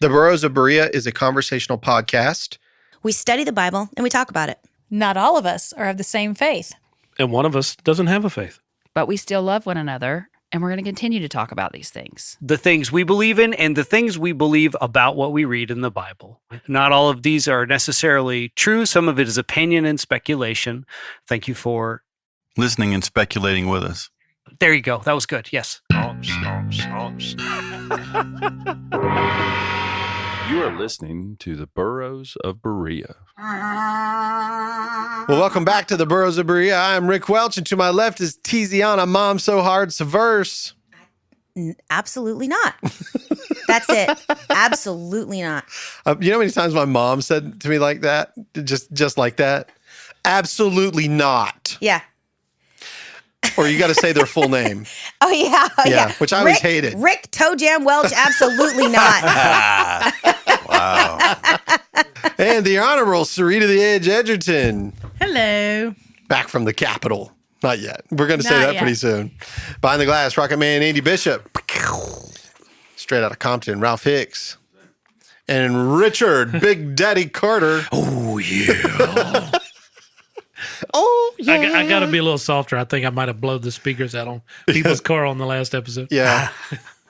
The Burros of Berea is a conversational podcast. We study the Bible and we talk about it. Not all of us are of the same faith. And one of us doesn't have a faith. But we still love one another, and we're going to continue to talk about these things. The things we believe in and the things we believe about what we read in the Bible. Not all of these are necessarily true. Some of it is opinion and speculation. Thank you for listening and speculating with us. There you go. That was good. Yes. You are listening to the Burros of Berea. Well, welcome back to the Burros of Berea. I'm Rick Welch, and to my left is Tiziana Mom So Hard Severse. Absolutely not. That's it. Absolutely not. You know how many times my mom said to me like that? Just like that? Absolutely not. Yeah. Or you got to say their full name. Oh, yeah. Yeah, which I always hated. Rick Toe Jam Welch, absolutely not. Wow. And the Honorable Sarita the Edge Edgerton. Hello. Back from the Capitol. Not yet. We're going to say Not that yet. pretty soon. Behind the glass, Rocket Man Andy Bishop. Straight out of Compton, Ralph Hicks. And Richard Big Daddy Carter. Oh, yeah. Oh, yeah. I got to be a little softer. I think I might have blown the speakers out on people's car on the last episode. Yeah.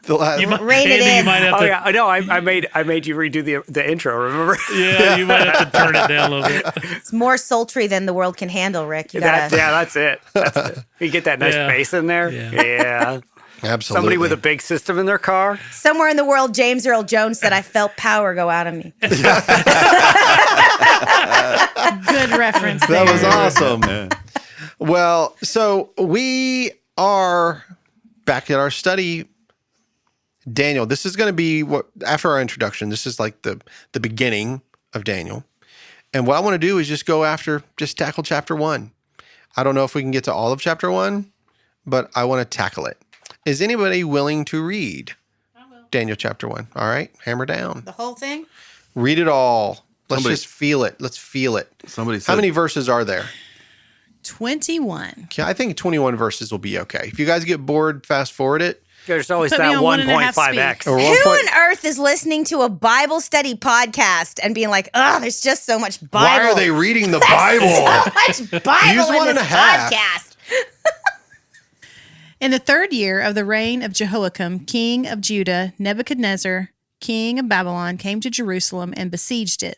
The last, Rein it Andy, in. you might have Oh to, yeah, I know. I made you redo the intro. Remember? yeah, you might have to turn it down a little bit. It's more sultry than the world can handle, Rick. You gotta, That's it. That's it. You get that nice Yeah. bass in there. Yeah. Yeah. absolutely. Somebody with a big system in their car. Somewhere in the world, James Earl Jones said, I felt power go out of me. Good reference That there. was awesome. Well, so we are back at our study. Daniel, this is going to be what after our introduction. This is like the beginning of Daniel. And what I want to do is just tackle chapter 1. I don't know if we can get to all of chapter 1, but I want to tackle it. Is anybody willing to read Daniel chapter 1? All right, hammer down. The whole thing? Read it all. Let's Somebody- just feel it. Let's feel it. Somebody said, How many verses are there? 21. Okay, I think 21 verses will be okay. If you guys get bored, fast forward it. There's always Put me that on 1.5 1.5x. Or Who 1 point- on earth is listening to a Bible study podcast and being like, oh, there's just so much Bible. Why are they reading the Bible? So much Bible Use in 1.5. this podcast. In the 3rd year of the reign of Jehoiakim, king of Judah, Nebuchadnezzar, king of Babylon, came to Jerusalem and besieged it.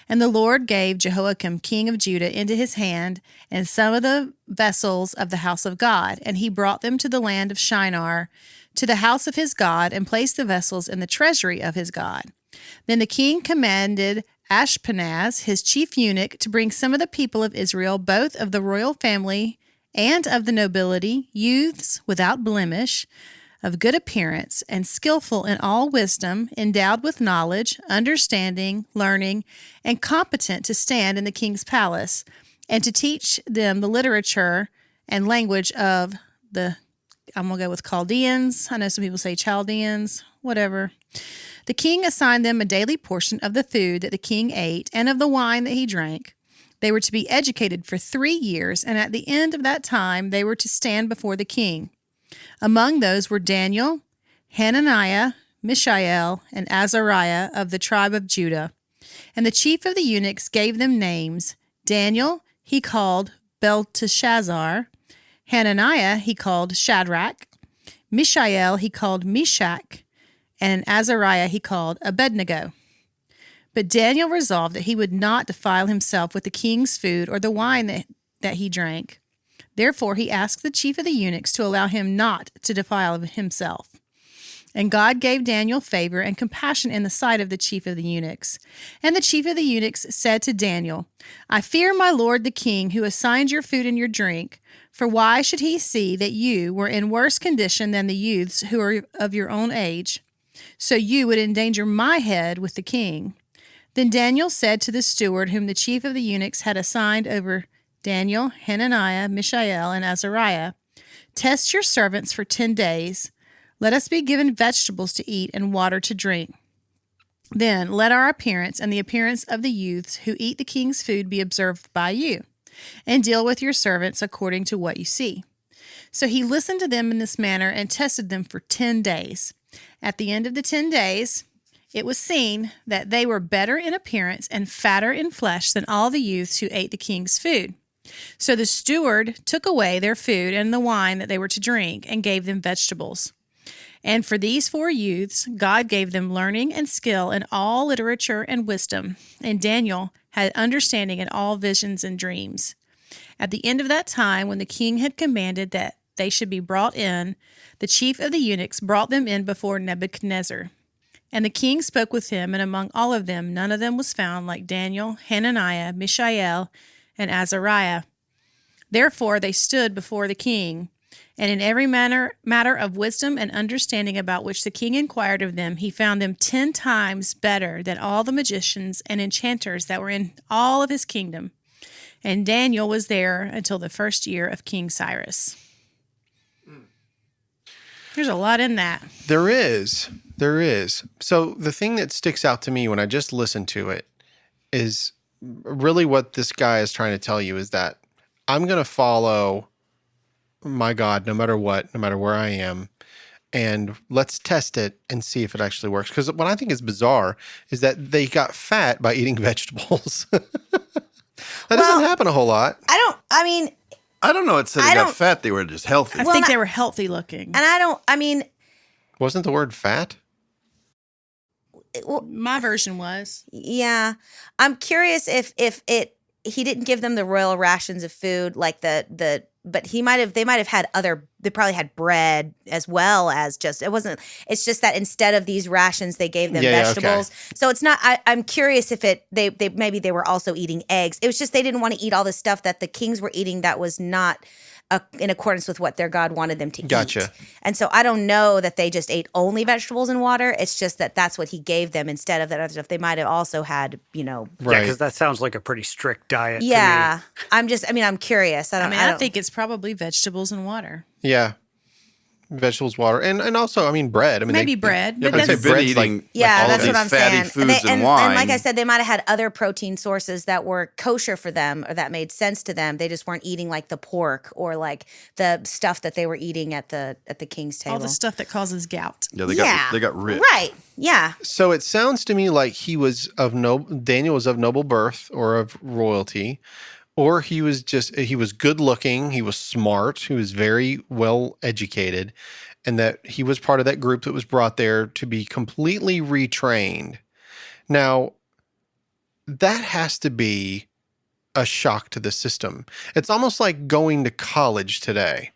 And the Lord gave Jehoiakim, king of Judah, into his hand and some of the vessels of the house of God. And he brought them to the land of Shinar, to the house of his God, and placed the vessels in the treasury of his God. Then the king commanded Ashpenaz, his chief eunuch, to bring some of the people of Israel, both of the royal family and of the nobility, youths without blemish, of good appearance, and skillful in all wisdom, endowed with knowledge, understanding, learning, and competent to stand in the king's palace, and to teach them the literature and language of I'm going to go with Chaldeans. I know some people say Chaldeans, whatever. The king assigned them a daily portion of the food that the king ate and of the wine that he drank. They were to be educated for 3 years, and at the end of that time, they were to stand before the king. Among those were Daniel, Hananiah, Mishael, and Azariah of the tribe of Judah. And the chief of the eunuchs gave them names. Daniel he called Belteshazzar. Hananiah he called Shadrach. Mishael he called Meshach. And Azariah he called Abednego. But Daniel resolved that he would not defile himself with the king's food or the wine that he drank. Therefore he asked the chief of the eunuchs to allow him not to defile himself. And God gave Daniel favor and compassion in the sight of the chief of the eunuchs. And the chief of the eunuchs said to Daniel, I fear my lord the king, who assigned your food and your drink. For why should he see that you were in worse condition than the youths who are of your own age? So you would endanger my head with the king. Then Daniel said to the steward whom the chief of the eunuchs had assigned over Daniel, Hananiah, Mishael, and Azariah, test your servants for 10 days. Let us be given vegetables to eat and water to drink. Then let our appearance and the appearance of the youths who eat the king's food be observed by you, and deal with your servants according to what you see. So he listened to them in this manner and tested them for 10 days. At the end of the 10 days, It was seen that they were better in appearance and fatter in flesh than all the youths who ate the king's food. So the steward took away their food and the wine that they were to drink and gave them vegetables. And for these 4 youths, God gave them learning and skill in all literature and wisdom. And Daniel had understanding in all visions and dreams. At the end of that time, when the king had commanded that they should be brought in, the chief of the eunuchs brought them in before Nebuchadnezzar. And the king spoke with him, and among all of them, none of them was found like Daniel, Hananiah, Mishael, and Azariah. Therefore they stood before the king, and in every matter of wisdom and understanding about which the king inquired of them, he found them 10 times better than all the magicians and enchanters that were in all of his kingdom. And Daniel was there until the first year of King Cyrus. There's a lot in that. There is. So the thing that sticks out to me when I just listen to it is really what this guy is trying to tell you is that I'm going to follow my God no matter what, no matter where I am, and let's test it and see if it actually works. Because what I think is bizarre is that they got fat by eating vegetables. That doesn't happen a whole lot. I don't know. It said they got fat. They were just healthy. I think they were healthy looking. And Wasn't the word fat? My version was. yeah, I'm curious if he didn't give them the royal rations of food like but they might have had they probably had bread as well as it's just that instead of these rations they gave them vegetables. Okay. So it's not, I'm curious if they maybe they were also eating eggs. It was just they didn't want to eat all the stuff that the kings were eating that was not in accordance with what their God wanted them to eat. And so I don't know that they just ate only vegetables and water. It's just that that's what he gave them instead of that other stuff. They might have also had, Right. Yeah, because that sounds like a pretty strict diet to me. I'm curious. I think it's probably vegetables and water. Yeah. Vegetables, water, and also, bread. Maybe bread. But they've been eating that's what I'm fatty saying. foods and wine. And like I said, they might have had other protein sources that were kosher for them or that made sense to them. They just weren't eating like the pork or like the stuff that they were eating at the king's table. All the stuff that causes gout. Yeah, they got rich. Right. Yeah. So it sounds to me like Daniel was of noble birth or of royalty. Or he was good looking, he was smart, he was very well educated, and that he was part of that group that was brought there to be completely retrained. Now, that has to be a shock to the system. It's almost like going to college today.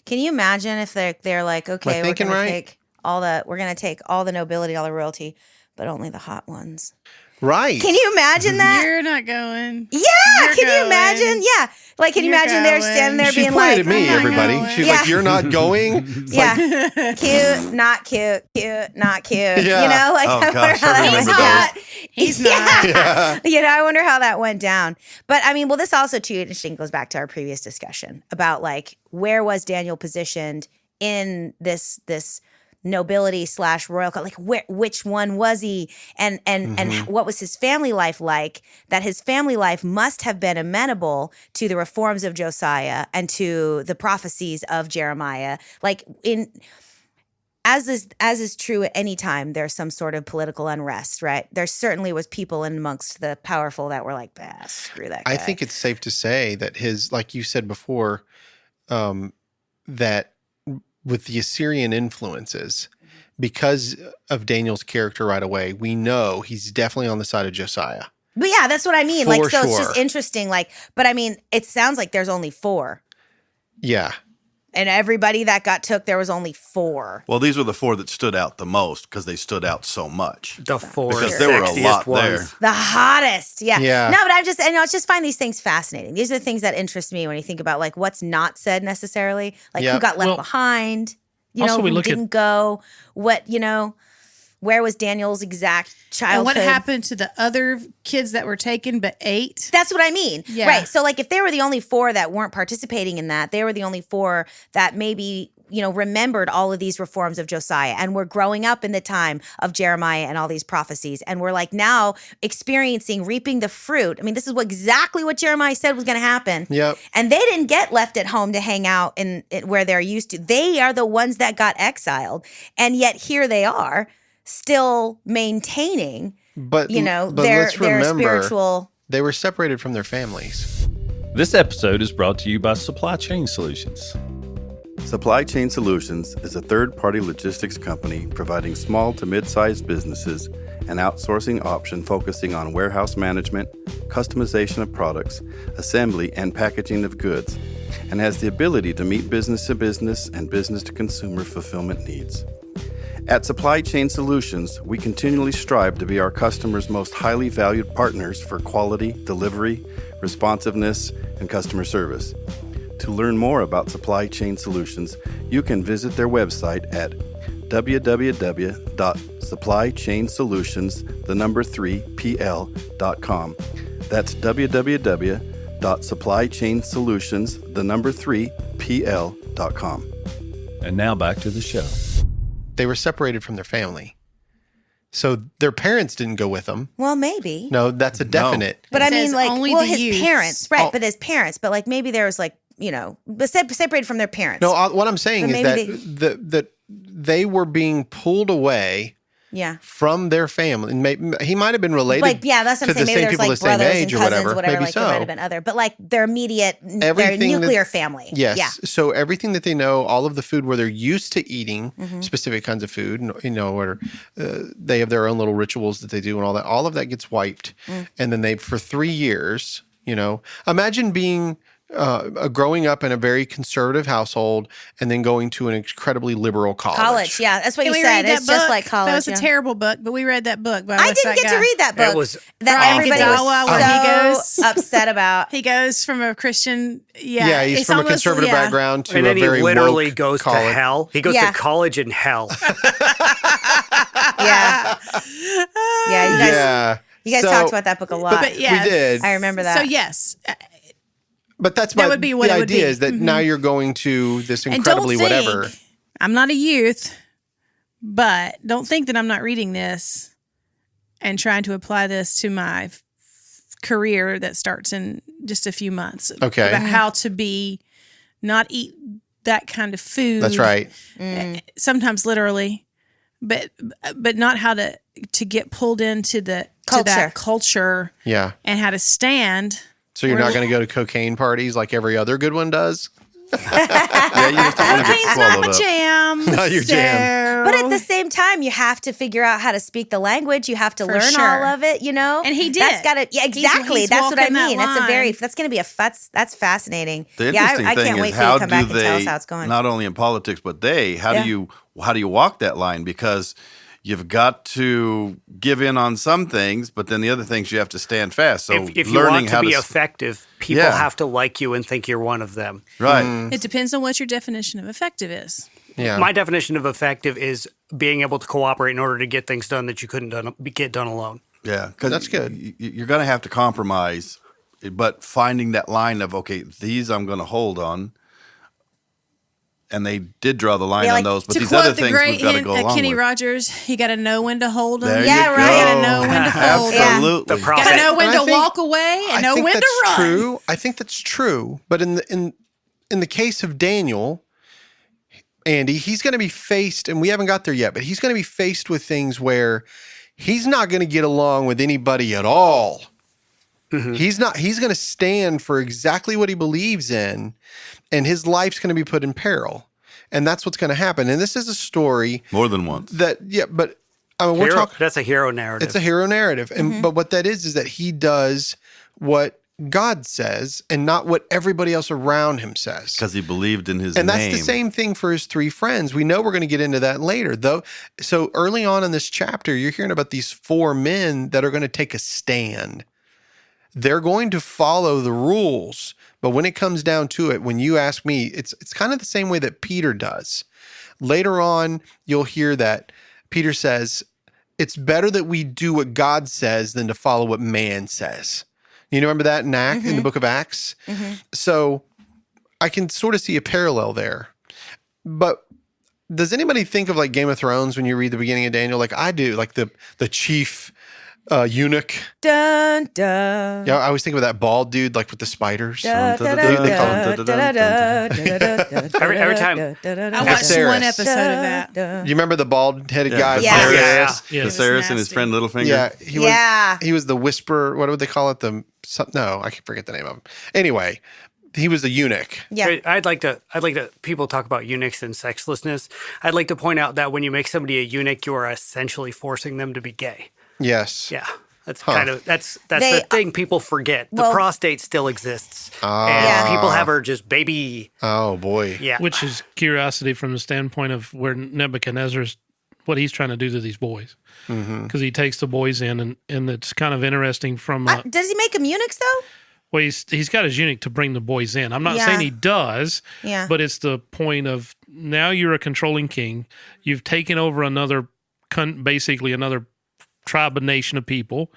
Can you imagine if they're like, okay, we're gonna take all the nobility, all the royalty, but only the hot ones. Right. Can you imagine that? You're not going. Yeah. Can you imagine? Yeah. Like, can you imagine they're standing there being like, she pointed at me, everybody. She's like, you're not going? Like, cute, not cute, cute, not cute. Yeah. You know, like, Oh, I wonder gosh, how I that remember went down. He's not. Yeah. You know, I wonder how that went down. But this also too interesting goes back to our previous discussion about like, where was Daniel positioned in this nobility / royal, like which one was he, and what was his family life like? That his family life must have been amenable to the reforms of Josiah and to the prophecies of Jeremiah. Like as is true at any time, there's some sort of political unrest, right? There certainly was people in amongst the powerful that were like, screw that guy. I think it's safe to say that like you said before, that with the Assyrian influences, because of Daniel's character right away, we know he's definitely on the side of Josiah. But yeah, that's what I mean. For It's sure. just interesting. Like, but it sounds like there's only 4. Yeah. And everybody that got took, there was only 4. Well, these were the 4 that stood out the most because they stood out so much. The 4 Because there were a lot there. The hottest. Yeah. Yeah. No, but I just find these things fascinating. These are the things that interest me when you think about like what's not said necessarily, like who got left behind, who didn't go, where was Daniel's exact childhood? And what happened to the other kids that were taken but 8? That's what I mean. Yeah. Right. So like if they were the only 4 that weren't participating in that, they were the only 4 that maybe, remembered all of these reforms of Josiah and were growing up in the time of Jeremiah and all these prophecies. And we're like now reaping the fruit. This is exactly what Jeremiah said was going to happen. Yep. And they didn't get left at home to hang out in where they're used to. They are the ones that got exiled. And yet here they are. still maintaining, But their let's remember, spiritual. they were separated from their families. This episode is brought to you by Supply Chain Solutions. Supply Chain Solutions is a third-party logistics company providing small to mid-sized businesses an outsourcing option focusing on warehouse management, customization of products, assembly, and packaging of goods, and has the ability to meet business-to-business and business-to-consumer fulfillment needs. At Supply Chain Solutions, we continually strive to be our customers' most highly valued partners for quality, delivery, responsiveness, and customer service. To learn more about Supply Chain Solutions, you can visit their website at www.supplychainsolutions3pl.com. That's www.supplychainsolutions3pl.com. And now back to the show. They were separated from their family. So their parents didn't go with them. Well, maybe. No, that's a definite. But It I mean, says like, only well, the his youths. parents, right? Oh. But his parents. But like, maybe there was like, separated from their parents. No, what I'm saying But is maybe that they were being pulled away yeah. from their family. And he might have been related. Like, yeah, that's what I'm to the saying. Maybe same there's people like the same brothers and age or cousins, whatever. whatever. Maybe Like so. there might have been other, but like their immediate, their Everything nuclear family. Yes. Yeah. So everything that they know, all of the food where they're used to eating specific kinds of food, or they have their own little rituals that they do and all of that gets wiped. And then for 3 years, imagine being growing up in a very conservative household and then going to an incredibly liberal college. Yeah. That's what Can you we said. read that It's just book? like college. That was a yeah. terrible book, but we read that book. By I West didn't Side get to Guy. read that book. It was that Brian everybody Godawa, was where he so goes- upset about. He goes from a Christian, Yeah, he's it's from a almost- conservative yeah. background to And a then he very literally woke goes college. to hell. He goes Yeah. to college in hell. Yeah. Yeah. You guys So- talked about that book a lot. But yes. We did. I remember that. So yes, But that's That would be what the it would idea be. is that now you're going to this and incredibly don't think, whatever. I'm not a youth, but don't think that I'm not reading this and trying to apply this to my career that starts in just a few months. Okay. About how to not eat that kind of food. That's right. Sometimes literally, but not how to get pulled into to Culture. that culture Yeah. and how to stand. So you're not going to go to cocaine parties like every other good one does? Yeah, you just don't want to get Cocaine's swallowed not my up. jam. Not your jam. But at the same time, you have to figure out how to speak the language. You have to For learn sure. all of it, And he did. That's got to, yeah, exactly. he's That's what I walking that mean. That's line. that's going to be that's fascinating. The Yeah, interesting I thing can't is wait for you how to come back do and tell us they, how it's going. not only in politics, but how Yeah. do you walk that line? Because you've got to give in on some things, but then the other things you have to stand fast. So if you learning want to how be to effective, people Yeah. have to like you and think you're one of them. right. It depends on what your definition of effective is. Yeah. My definition of effective is being able to cooperate in order to get things done that you couldn't get done alone. Yeah, because That's good. You're going to have to compromise, but finding that line of these I'm going to hold on, and they did draw the line Yeah, on like, those. But To these quote other the things great we've got to go along Kenny with. Rogers, you got to know when to hold them. There Yeah, you right. go. You got to know when to fold them. Absolutely. The Got to process. know when And I to think- walk away and I know think when to that's run. true. I think that's true. But in the case of Daniel, Andy, he's going to be faced, and we haven't got there yet, but he's going to be faced with things where he's not going to get along with anybody at all. He's going to stand for exactly what he believes in, and his life's going to be put in peril. And that's what's going to happen. And this is a story More than once. but I mean, we're talking. That's a hero narrative. It's a hero narrative. And but what that is that he does what God says and not what everybody else around him says. Because he believed in his And name. that's the same thing for his three friends. We know we're going to get into that later, though. So early on in this chapter, you're hearing about these four men that are going to take a stand. They're going to follow the rules. But when it comes down to it, when you ask me, it's kind of the same way that Peter does. Later on, you'll hear that Peter says, it's better that we do what God says than to follow what man says. You remember that in the book of Acts? So I can sort of see a parallel there. But does anybody think of like Game of Thrones when you read the beginning of Daniel? Like I do, like the chief eunuch. Dun, dun. Yeah, I always think of that bald dude, like with the spiders. Da, da, They da, call him- da, da, da, da, da, da, Every time- da, da, da, I da, watched Viserys. one episode of that. You remember the bald-headed guy? the Yeah. Viserys- Yeah. Yeah. Viserys and his nasty. friend Littlefinger. Yeah, Yeah. he was the whisperer. What would they call it? No, I can forget the name of him. Anyway, he was the eunuch. Yeah. I'd like to people talk about eunuchs and sexlessness. I'd like to point out that when you make somebody a eunuch, you are essentially forcing them to be gay. Yes. Yeah. That's that's They- the thing people forget. The well- prostate still exists. Ah. And Yeah. people have urges, baby. Oh boy. Yeah. Which is curiosity from the standpoint of where Nebuchadnezzar's, what he's trying to do to these boys. Because he takes the boys in, and it's kind of interesting from, Does he make them eunuchs though? well, he's got his eunuch to bring the boys in. I'm not Yeah. saying he does, Yeah. but it's the point of now you're a controlling king. You've taken over basically another tribe, a nation of people,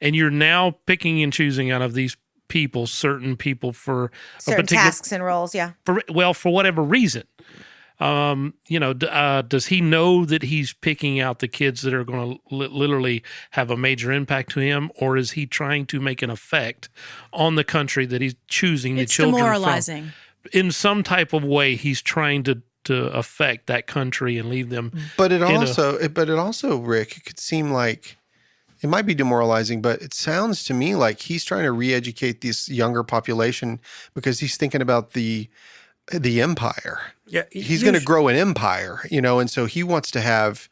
and you're now picking and choosing out of these people, certain people for a Certain particular tasks and roles. Yeah. for whatever reason. Does he know that he's picking out the kids that are going to literally have a major impact to him, or is he trying to make an effect on the country that he's choosing It's the children demoralizing. from? In some type of way, he's trying to affect that country and leave them. But it also, Rick, it could seem like it might be demoralizing, but it sounds to me like he's trying to re-educate this younger population because he's thinking about the empire. Yeah. He's going to grow an empire, and so he wants to have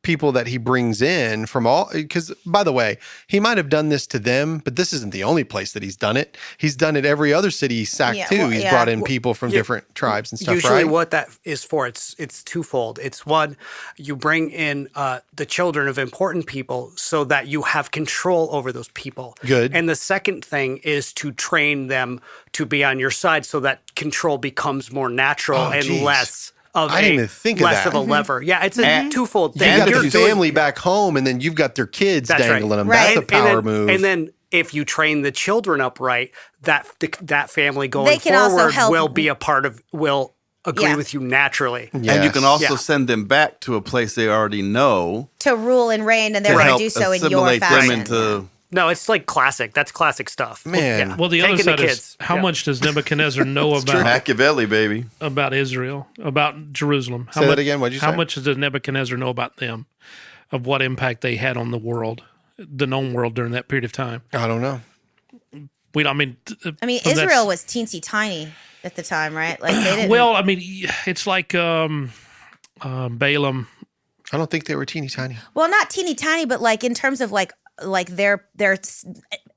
people that he brings in from all, because by the way, he might have done this to them, but this isn't the only place that he's done it. He's done it every other city he's sacked Yeah, too. well, He's yeah. brought in people from different tribes and stuff, Usually right? what that is for, it's twofold. It's one, you bring in the children of important people so that you have control over those people. Good. And the second thing is to train them to be on your side so that control becomes more natural Oh, and geez. less of I didn't even think of less that. of a lever. Yeah, it's a twofold thing. You got You're the doing- family back home, and then you've got their kids That's right. dangling them. Right. That's a power and then, move. And then if you train the children up right, that family going They can also forward help- will be a part of, will agree Yeah. with you naturally. And you can Yes. also Yeah. send them back to a place they already know To rule and reign, and they're to going help to do so in your assimilate fashion. them into. No, it's like classic. That's classic stuff. Man. Well, the other Taking side the is kids. how Yeah. much does Nebuchadnezzar know Machiavelli, baby. about Israel, about Jerusalem? How Say that much, again. What'd you How say? much does Nebuchadnezzar know about them, of what impact they had on the world, the known world during that period of time? I don't know. I mean, that's- Israel was teensy tiny at the time, right? Like they didn't. Well, I mean, it's like Balaam. I don't think they were teeny tiny. well, not teeny tiny, but like in terms of like their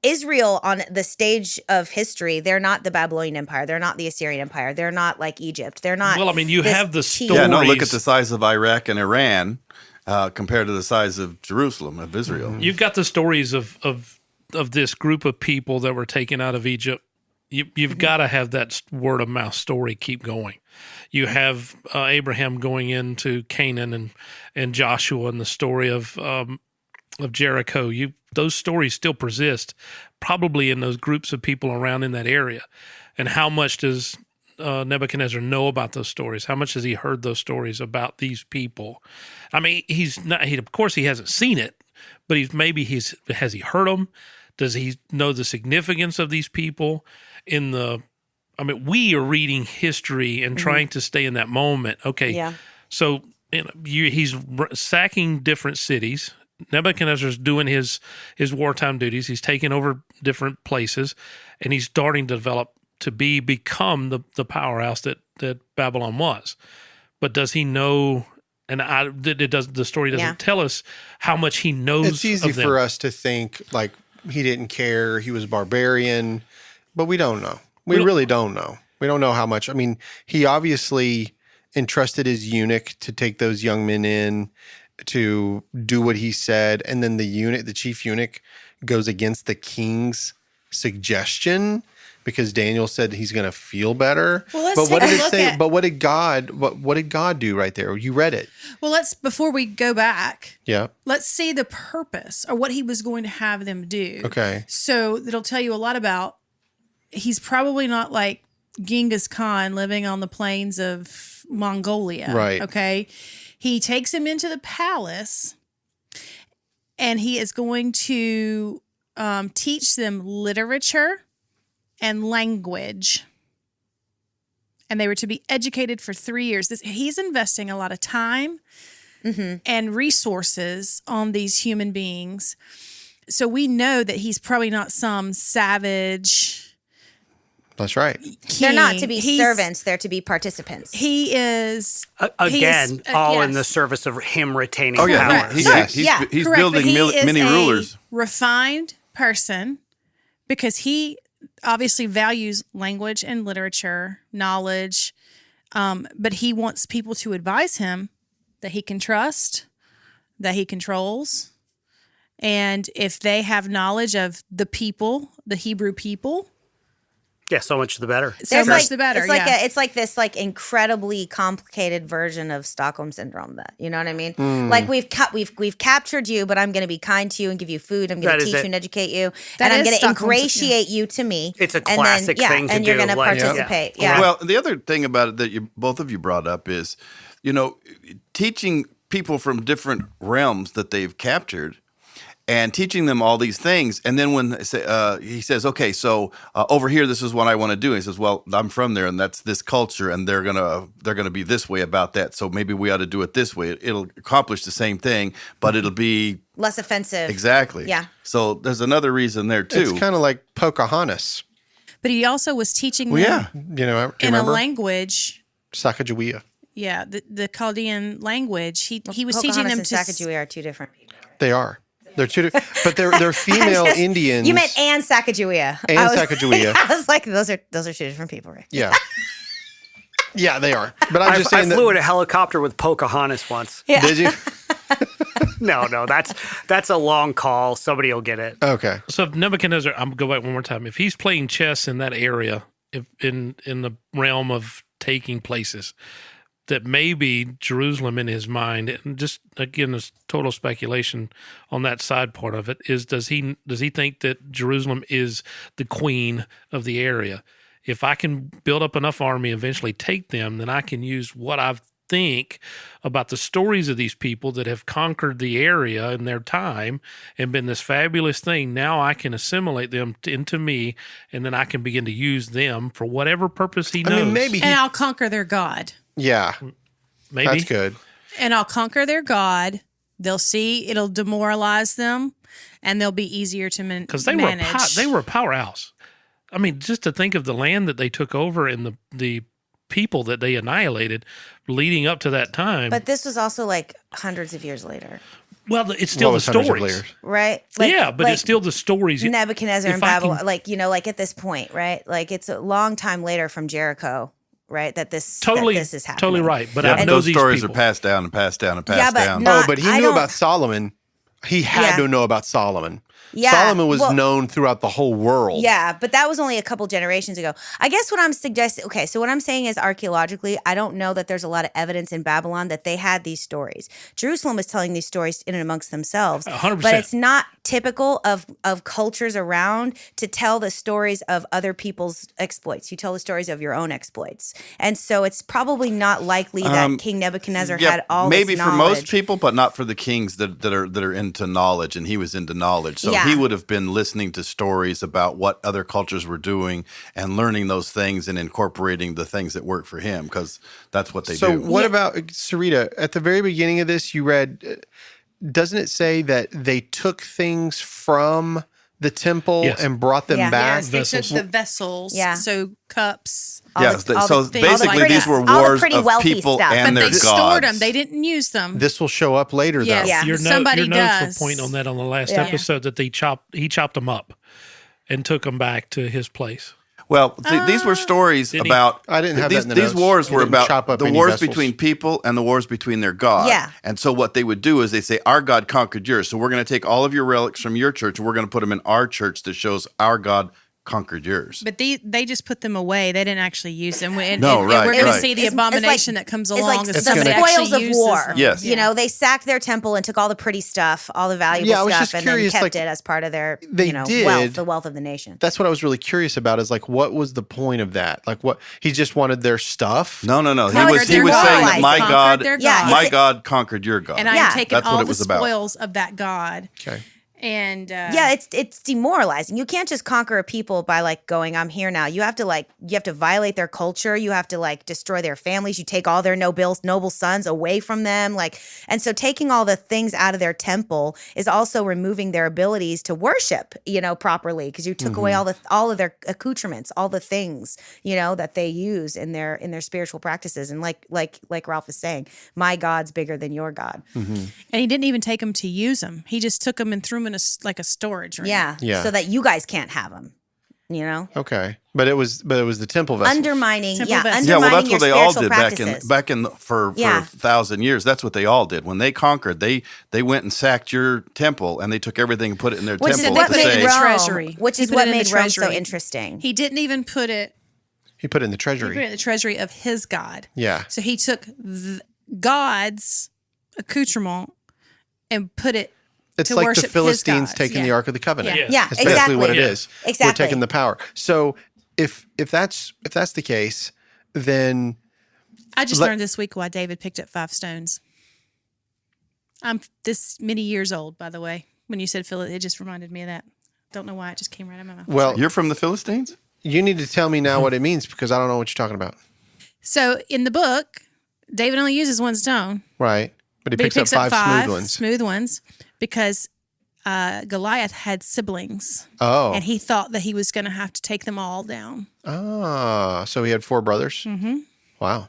Israel on the stage of history, they're not the Babylonian Empire, they're not the Assyrian Empire, they're not like Egypt, they're not. Well, I mean, you this have the teeny- story. Yeah, no, look at Stories. the size of Iraq and Iran compared to the size of Jerusalem, of Israel. You've got the stories of this group of people that were taken out of Egypt. You've got to have that word of mouth story keep going. You have Abraham going into Canaan and Joshua and the story of Jericho. Those stories still persist, probably in those groups of people around in that area. And how much does Nebuchadnezzar know about those stories? How much has he heard those stories about these people? I mean, he's not. Of course, he hasn't seen it, but has he heard them? Does he know the significance of these people? We are reading history and trying to stay in that moment. Okay, Yeah. so he's sacking different cities. Nebuchadnezzar's doing his wartime duties. He's taking over different places, and he's starting to develop to become the powerhouse that Babylon was. But does he know? And the story doesn't Yeah. tell us how much he knows. It's easy of them. for us to think like he didn't care, he was barbarian, but we don't know. We really don't know. We don't know how much. I mean, he obviously entrusted his eunuch to take those young men in to do what he said, and then the chief eunuch goes against the king's suggestion because Daniel said he's going to feel better. Well, let's but what take did a it look say? at- But what did God do right there? You read it. Well, before we go back, Yeah. let's see the purpose or what he was going to have them do. Okay. So that'll tell you a lot about, he's probably not like Genghis Khan living on the plains of Mongolia. Right. Okay. He takes him into the palace and he is going to teach them literature and language. And they were to be educated for 3 years. He's investing a lot of time and resources on these human beings. So we know that he's probably not some savage. That's right. King. They're not to be servants; they're to be participants. He is Again, all in yes. the service of him retaining Oh yeah, power. he's Correct, building but he is mini a rulers. refined person because he obviously values language and literature, knowledge, but he wants people to advise him that he can trust, that he controls, and if they have knowledge of the people, the Hebrew people, Yeah, so much the better. so much the better. It's like it's like this like incredibly complicated version of Stockholm syndrome. That you know what I mean? Like we've captured you, but I'm going to be kind to you and give you food. I'm going That to is teach it. you and educate you, That and I'm is going to Stockholm ingratiate you to me. It's a and then, classic thing to and you're do, going to like, participate. yeah. Yeah. Well, the other thing about it that both of you brought up is, teaching people from different realms that they've captured and teaching them all these things. And then when he says, okay, so over here, this is what I want to do. And he says, well, I'm from there and that's this culture and they're gonna be this way about that. So maybe we ought to do it this way. It'll accomplish the same thing, but it'll be Less offensive. exactly. Yeah. So there's another reason there too. It's kind of like Pocahontas. But he also was teaching Well, them yeah. Do you in a remember? language. Sacagawea. Yeah, the Chaldean language. He was teaching them and to Sacagawea are two different people. They are. They're two, but they're female Indians. You meant and Sacagawea. And I was- Sacagawea. I was like, those are two different people, right? Yeah. Yeah, they are. But I'm just I saying flew that. in a helicopter with Pocahontas once. Did you? No, that's a long call. Somebody will get it. Okay. So if Nebuchadnezzar, I'm going go back one more time. If he's playing chess in that area, if in the realm of taking places, that maybe Jerusalem in his mind, and just again, this total speculation on that side part of it, is does he think that Jerusalem is the queen of the area? If I can build up enough army, eventually take them, then I can use what I think about the stories of these people that have conquered the area in their time and been this fabulous thing. Now I can assimilate them into me, and then I can begin to use them for whatever purpose he knows. I mean, maybe and I'll conquer their God. Yeah, maybe that's good. And I'll conquer their God. They'll see it'll demoralize them, and they'll be easier to because manage. they were a powerhouse. I mean, just to think of the land that they took over and the people that they annihilated leading up to that time. But this was also like hundreds of years later, well, it's still What the was hundreds of stories. layers? right? Yeah, but it's still the stories. Nebuchadnezzar if and I Babylon, can- like at this point, right? Like it's a long time later from Jericho, right? That this Totally, this is happening. totally right. But Yeah, I know those these stories people. are passed down and passed down and passed Yeah, but down. not- But he I knew don't- about Solomon. He had Yeah. to know about Solomon. Yeah, Solomon was well- known throughout the whole world. Yeah, but that was only a couple generations ago. I guess what I'm suggesting, okay, so what I'm saying is archaeologically, I don't know that there's a lot of evidence in Babylon that they had these stories. Jerusalem was telling these stories in and amongst themselves. 100%. But it's not typical of cultures around to tell the stories of other people's exploits. You tell the stories of your own exploits. And so it's probably not likely that King Nebuchadnezzar had all maybe this for knowledge. most people, but not for the kings that are into knowledge, and he was into knowledge. So Yeah. he would have been listening to stories about what other cultures were doing and learning those things and incorporating the things that work for him, because that's what they So do. what about Sarita? At the very beginning of this, you read, doesn't it say that they took things from the temple Yes. and brought them Yeah. back? Yes, they Vessels. took the vessels. Yeah. So cups. Yes, all so the things basically like these that. were All the wars pretty of wealthy people stuff. and But their they gods. stored them. They didn't use them. This will show up later, Yes. though. Yeah. Your Somebody notes does. were point on that on the last Yeah. episode that he chopped them up and took them back to his place. Well, these were stories Didn't he? about. I didn't have that these. in the These notes. wars He were didn't chop about up the any wars vessels. between people and the wars between their God. Yeah. And so what they would do is they say, "Our God conquered yours, so we're going to take all of your relics from your church and we're going to put them in our church that shows our God conquered yours. But they just put them away. They didn't actually use them. And No, right, we're going to right. see the It's like- abomination that comes It's along. like if the somebody spoils actually of uses war. them. Yes. You know, they sacked their temple and took all the pretty stuff, all the valuable Yeah, I was stuff, just and curious, then kept like, it as part of their, they wealth, did. the wealth of the nation. That's what I was really curious about. Is like, what was the point of that? Like, what he just wanted their stuff. No. He Conquered was their saying that God. my Conquered God, their Yeah, my it's- God conquered your God. And I'm Yeah. taking That's what all it the was about. spoils of that God. Okay. And Yeah, it's demoralizing. You can't just conquer a people by like going, I'm here now. You have to violate their culture. You have to like destroy their families. You take all their noble sons away from them. Like, and so taking all the things out of their temple is also removing their abilities to worship, properly, because you took away all of their accoutrements, all the things, that they use in their spiritual practices. And like Ralph is saying, my God's bigger than your God. and he didn't even take them to use them. He just took them and threw them in a storage room. Yeah. Yeah. So that you guys can't have them, Okay. But it was the temple vessels. Undermining, Temple yeah, vessels. Yeah, well, undermining that's what your they all spiritual did practices. back in for Yeah. 1,000 years. That's what they all did. When they conquered, they went and sacked your temple, and they took everything and put it in their Which is temple what to put it made in say, the Rome, treasury. which He is put what it in the made Rome so treasury. interesting. He didn't even put it. He put it in the He put it treasury. in the treasury of his God. Yeah. So he took God's accoutrement and put it. It's to like worship the his Philistines gods. taking Yeah. the Ark of the Covenant. Yeah. Yeah, That's basically what it Yeah. is. Exactly. We're taking the power. So if that's the case, then I just Let- learned this week why David picked up 5 stones. I'm this many years old, by the way. When you said Philip, it just reminded me of that. Don't know why it just came right out of my mouth. well, "You're from the Philistines." you need to tell me now what it means because I don't know what you're talking about. So in the book, David only uses 1 stone. Right. But he But picks up five smooth ones. Because Goliath had siblings, Oh. and he thought that he was going to have to take them all down. Ah, so he had 4 brothers. Mm-hmm. Wow.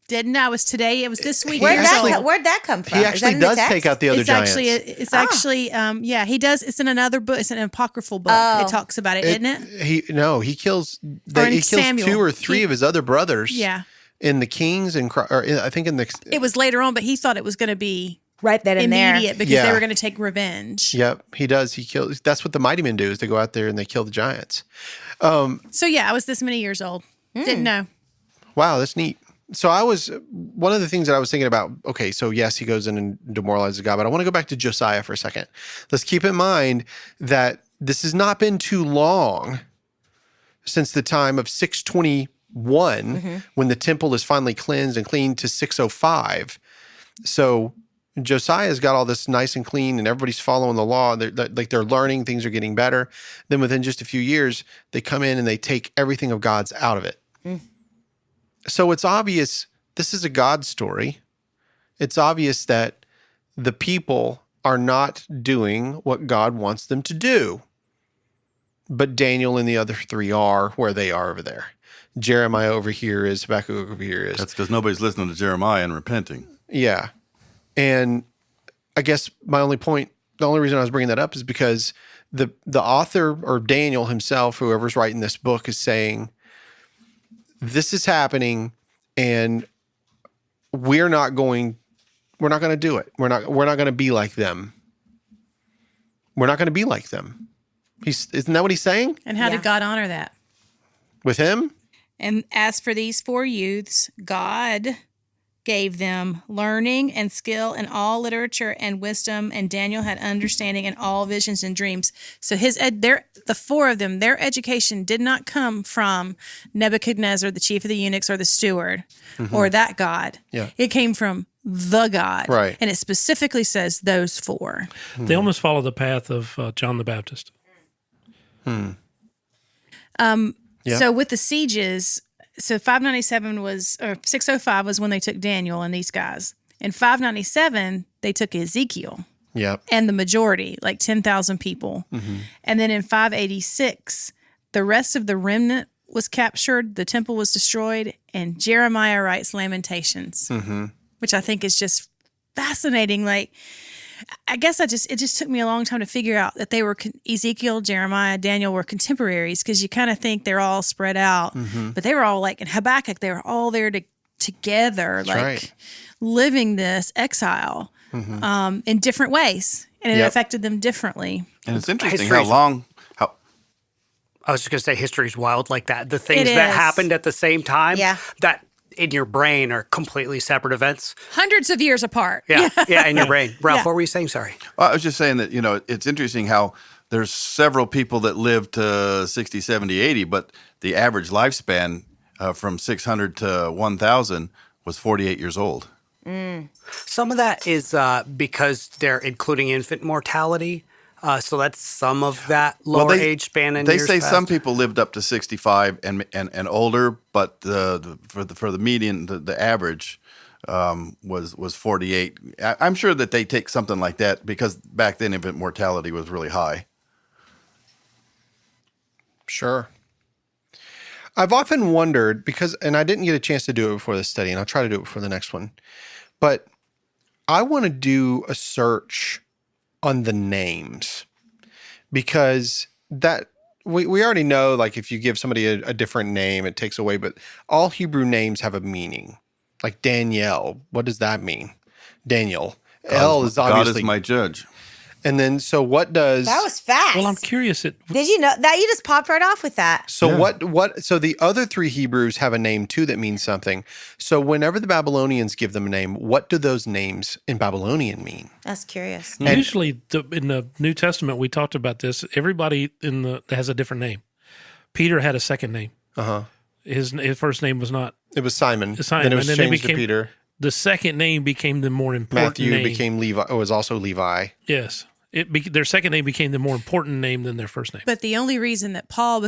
Didn't I? It was today. It was this week. Where'd years that, old. where'd that come from? He Is that actually in the does text? take out the other It's giants. actually, yeah, he does. It's in another book. It's an apocryphal book. Oh. It talks about it, isn't it? He kills Or in he kills Samuel. 2 or 3 of his other brothers. Yeah. In the Kings I think in the It was later on, but he thought it was going to be Right then and there. immediate because Yeah. they were going to take revenge. Yep, he does. He kills. That's what the mighty men do. Is they go out there and they kill the giants. So yeah, I was this many years old. Didn't know. Wow, that's neat. So one of the things that I was thinking about, okay, so yes, he goes in and demoralizes God, but I want to go back to Josiah for a second. Let's keep in mind that this has not been too long since the time of 621 when the temple is finally cleansed and cleaned to 605. So Josiah's got all this nice and clean and everybody's following the law. They're learning, things are getting better. Then within just a few years, they come in and they take everything of God's out of it. So it's obvious this is a God story. It's obvious that the people are not doing what God wants them to do. But Daniel and the other 3 are where they are over there. Jeremiah over here is, Habakkuk over here is. That's because nobody's listening to Jeremiah and repenting. Yeah. And I guess my only point, the only reason I was bringing that up is because the author or Daniel himself, whoever's writing this book, is saying, this is happening and we're not going to do it. We're not going to be like them. We're not going to be like them. Isn't that what he's saying And how Yeah. did God honor that? with him? And as for these 4 youths, God gave them learning and skill in all literature and wisdom, and Daniel had understanding in all visions and dreams. So the 4 of them, their education did not come from Nebuchadnezzar, the chief of the eunuchs, or the steward, or that God. Yeah. It came from the God. Right. And it specifically says those 4. They almost follow the path of John the Baptist. Yeah. So with the sieges, so 605 was when they took Daniel and these guys. In 597, they took Ezekiel Yep. and the majority, like 10,000 people. And then in 586, the rest of the remnant was captured, the temple was destroyed, and Jeremiah writes Lamentations, which I think is just fascinating. Like, I guess it just took me a long time to figure out that they were Ezekiel, Jeremiah, Daniel were contemporaries, because you kind of think they're all spread out, but they were all like in Habakkuk, they were all there together, like right. living this exile in different ways, and it Yep. affected them differently. And it's interesting History- I was just going to say history's wild like that. The things It that is. happened at the same time Yeah. that in your brain are completely separate events. Hundreds of years apart. Yeah, in your brain. Ralph, Yeah. what were you saying? Sorry. Well, I was just saying that, it's interesting how there's several people that live to 60, 70, 80, but the average lifespan from 600 to 1,000 was 48 years old. Some of that is because they're including infant mortality. So that's some of that lower age span in They years say past. some people lived up to 65 and older, but for the median, the average was 48. I'm sure that they take something like that because back then infant mortality was really high. Sure. I've often wondered and I didn't get a chance to do it before this study, and I'll try to do it before the next one, but I want to do a search on the names because that we already know, like if you give somebody a different name, it takes away, but all Hebrew names have a meaning. Like Danielle, what does that mean? Daniel. L is obviously God is my judge. And then, so what does... That was fast. Well, I'm curious. Did you know that? You just popped right off with that. So Yeah. So the other three Hebrews have a name too that means something. So whenever the Babylonians give them a name, what do those names in Babylonian mean? That's curious. Usually in the New Testament, we talked about this. Everybody has a different name. Peter had a second name. Uh-huh. His first name was not It was Simon. Simon. Then it was and then changed to Peter. The second name became the more important Matthew name. became Levi. Oh, was also Levi. Yes. Their second name became the more important name than their first name. But the only reason that Saul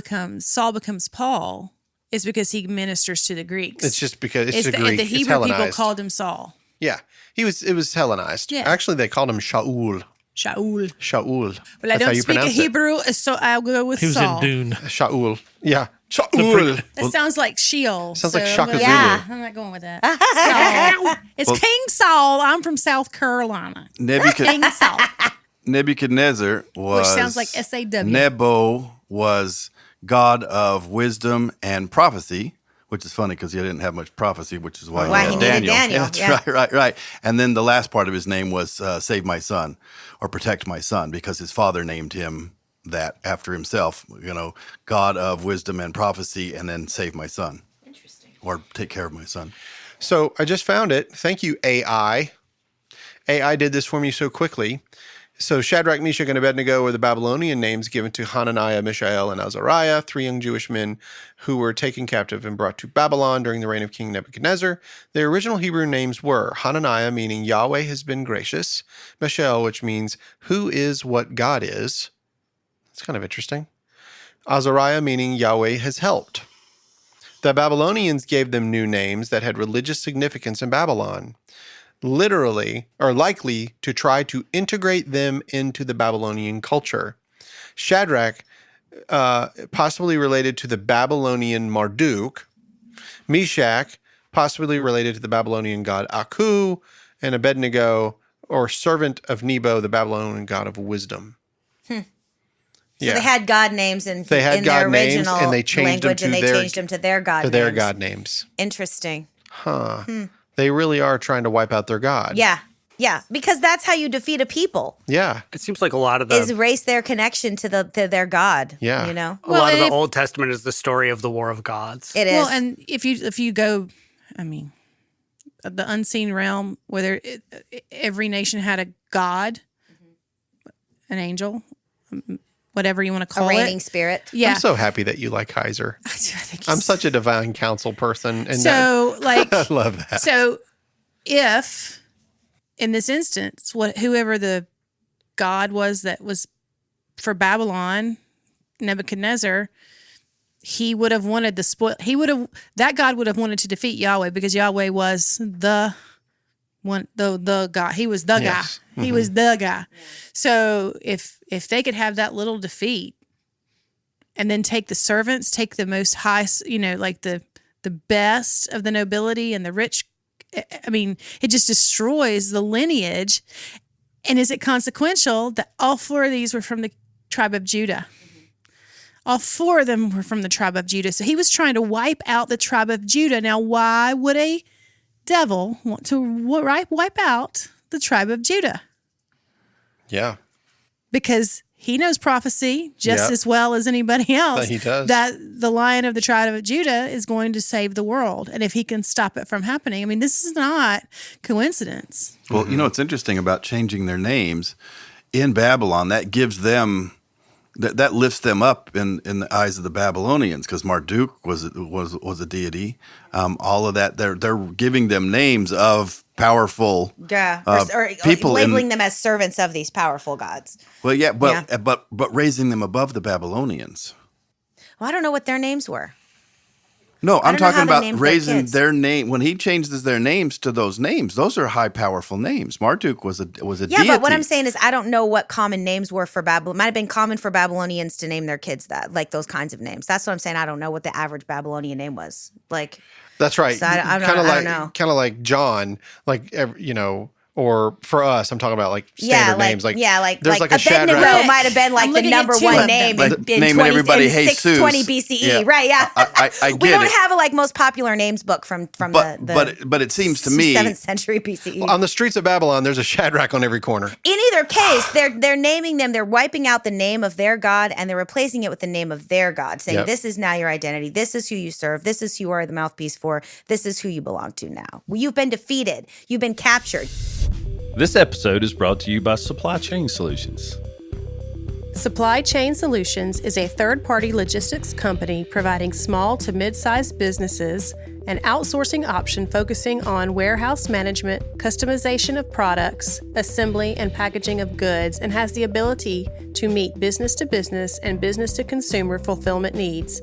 becomes Paul is because he ministers to the Greeks. It's just because it's the, Greek. the It's Hebrew people Hellenized. called him Saul. Yeah. It was Hellenized. Yeah. Actually, they called him Shaul. Shaul. Shaul. Well, I That's how don't you speak pronounce it. Hebrew, so I'll go with He was Saul. in Dune. Shaul. Yeah. Shaul. That sounds like Sheol. Sounds like so Shaka I'm Zulu. Yeah, I'm not going with that. Saul. It's King Saul. I'm from South Carolina. King Saul. Nebuchadnezzar was... Which sounds like SAW. Nebo was God of wisdom and prophecy, which is funny because he didn't have much prophecy, which is why Why he he had needed Daniel. Daniel, That's yeah. right. And then the last part of his name was save my son or protect my son because his father named him that after himself, God of wisdom and prophecy, and then save my son. Interesting. Or take care of my son. So I just found it. Thank you, AI. AI did this for me so quickly. So Shadrach, Meshach, and Abednego were the Babylonian names given to Hananiah, Mishael, and Azariah, 3 young Jewish men who were taken captive and brought to Babylon during the reign of King Nebuchadnezzar. Their original Hebrew names were Hananiah, meaning Yahweh has been gracious, Mishael, which means who is what God is. That's kind of interesting. Azariah, meaning Yahweh has helped. The Babylonians gave them new names that had religious significance in Babylon, literally or likely to try to integrate them into the Babylonian culture. Shadrach, possibly related to the Babylonian Marduk. Meshach, possibly related to the Babylonian god Aku. And Abednego, or servant of Nebo, the Babylonian god of wisdom. So they had God names in They had in God their names, original and they changed them language, to and they their- changed them to their God To their names. god names. Interesting. They really are trying to wipe out their god. Yeah. Yeah. Because that's how you defeat a people, Yeah. It seems like a lot of is the erase their connection to their God. Yeah. You know? a lot of the if- Old Testament is the story of the War of Gods. It is. Well, and if you go, I mean, the unseen realm, where every nation had a god, an angel, whatever you want to a call reigning it. spirit. Yeah. I'm so happy that you like Heiser. I think I'm he's- such a divine counsel person. And so like I love that. so if in this instance, whoever the god was that was for Babylon, Nebuchadnezzar, he would have wanted that God would have wanted to defeat Yahweh because Yahweh was the one, the God. He was the Yes. guy. He was the guy. So if they could have that little defeat and then take the servants, take the most high, like the best of the nobility and the rich, I mean, it just destroys the lineage. And is it consequential that all 4 of these were from the tribe of Judah? All 4 of them were from the tribe of Judah. So he was trying to wipe out the tribe of Judah. Now, why would a devil want to wipe out the tribe of Judah? Yeah. because he knows prophecy just Yep. as well as anybody else. He does. That the Lion of the tribe of Judah is going to save the world. And if he can stop it from happening, I mean, this is not coincidence. Well, you know what's interesting about changing their names in Babylon? That gives them that lifts them up in the eyes of the Babylonians, because Marduk was a deity. All of that, they're giving them names of powerful or people, labeling them as servants of these powerful gods. Well, yeah, but raising them above the Babylonians. Well, I don't know what their names were. No, I'm don't know how talking they about named their raising kids. their name. When he changes their names to those names, those are high, powerful names. Marduk was a Yeah, deity. but what I'm saying is I don't know what common names were for Babylon. It might have been common for Babylonians to name their kids that, like those kinds of names. That's what I'm saying. I don't know what the average Babylonian name was. Like, That's right. So I Kind of don't know. kind of like John, like or for us, I'm talking about like standard names. Like there's like a Abednego Shadrach. might have been like I'm the looking at number two one of name them. in Naming 20, everybody in Jesus. 620 BCE. Yeah. Right? Yeah. I get we don't it. have a like most popular names book from But it seems to me 7th century BCE. On the streets of Babylon, there's a Shadrach on every corner. In either case, they're naming them. They're wiping out the name of their god and they're replacing it with the name of their god, saying, Yep. "This is now your identity. This is who you serve. This is who you are the mouthpiece for. This is who you belong to now. Well, you've been defeated. You've been captured." This episode is brought to you by Supply Chain Solutions. Supply Chain Solutions is a third-party logistics company providing small to mid-sized businesses an outsourcing option focusing on warehouse management, customization of products, assembly and packaging of goods, and has the ability to meet business-to-business and business-to-consumer fulfillment needs.